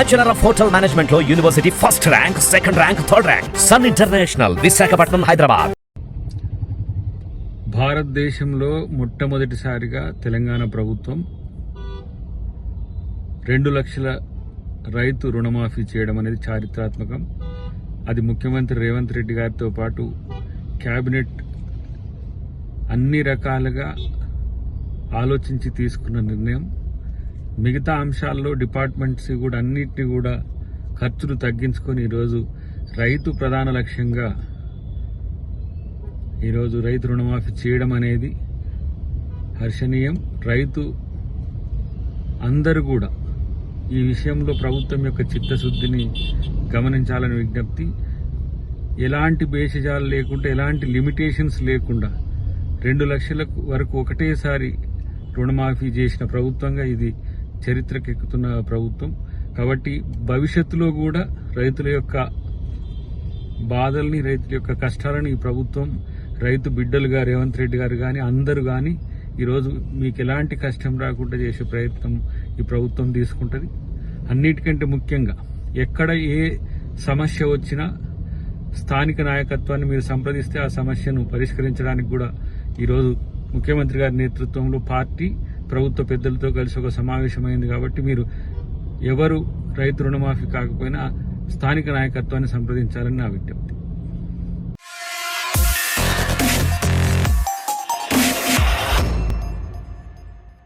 Bachelor of hotel management లో university first rank, second rank, third rank. Sun International, Visakhapatnam, Hyderabad. భారతదేశంలో మొట్టమొదటిసారిగా తెలంగాణ ప్రభుత్వం 2 లక్షల రైతు రుణమాఫీ చేయడం అనేది చారిత్రాత్మకం. అది ముఖ్యమంత్రి రేవంత్ రెడ్డి గారితో పాటు కేబినెట్ అన్ని రకాలుగా ఆలోచించి తీసుకున్న నిర్ణయం. మిగతా అంశాల్లో డిపార్ట్మెంట్స్ కూడా అన్నిటినీ కూడా ఖర్చులు తగ్గించుకొని ఈరోజు రైతు ప్రధాన లక్ష్యంగా ఈరోజు రైతు రుణమాఫీ చేయడం అనేది హర్షణీయం. రైతు అందరూ కూడా ఈ విషయంలో ప్రభుత్వం యొక్క చిత్తశుద్ధిని గమనించాలని విజ్ఞప్తి. ఎలాంటి భేషజాలు లేకుండా, ఎలాంటి లిమిటేషన్స్ లేకుండా 2 లక్షల వరకు ఒకటేసారి రుణమాఫీ చేసిన ప్రభుత్వంగా ఇది చరిత్రకెక్కుతున్న ప్రభుత్వం. కాబట్టి భవిష్యత్తులో కూడా రైతుల యొక్క బాధల్ని, రైతుల యొక్క కష్టాలను ఈ ప్రభుత్వం, రైతు బిడ్డలుగా రేవంత్ రెడ్డి గారు కానీ అందరూ కానీ ఈరోజు మీకు ఎలాంటి కష్టం రాకుండా చేసే ప్రయత్నం ఈ ప్రభుత్వం తీసుకుంటుంది. అన్నిటికంటే ముఖ్యంగా ఎక్కడ ఏ సమస్య వచ్చినా స్థానిక నాయకత్వాన్ని మీరు సంప్రదిస్తే ఆ సమస్యను పరిష్కరించడానికి కూడా ఈరోజు ముఖ్యమంత్రి గారి నేతృత్వంలో పార్టీ, ప్రభుత్వ పెద్దలతో కలిసి ఒక సమావేశమైంది. కాబట్టి మీరు ఎవరు రైతు రుణమాఫీ కాకపోయినా స్థానిక నాయకత్వాన్ని సంప్రదించాలని నా విజ్ఞప్తి.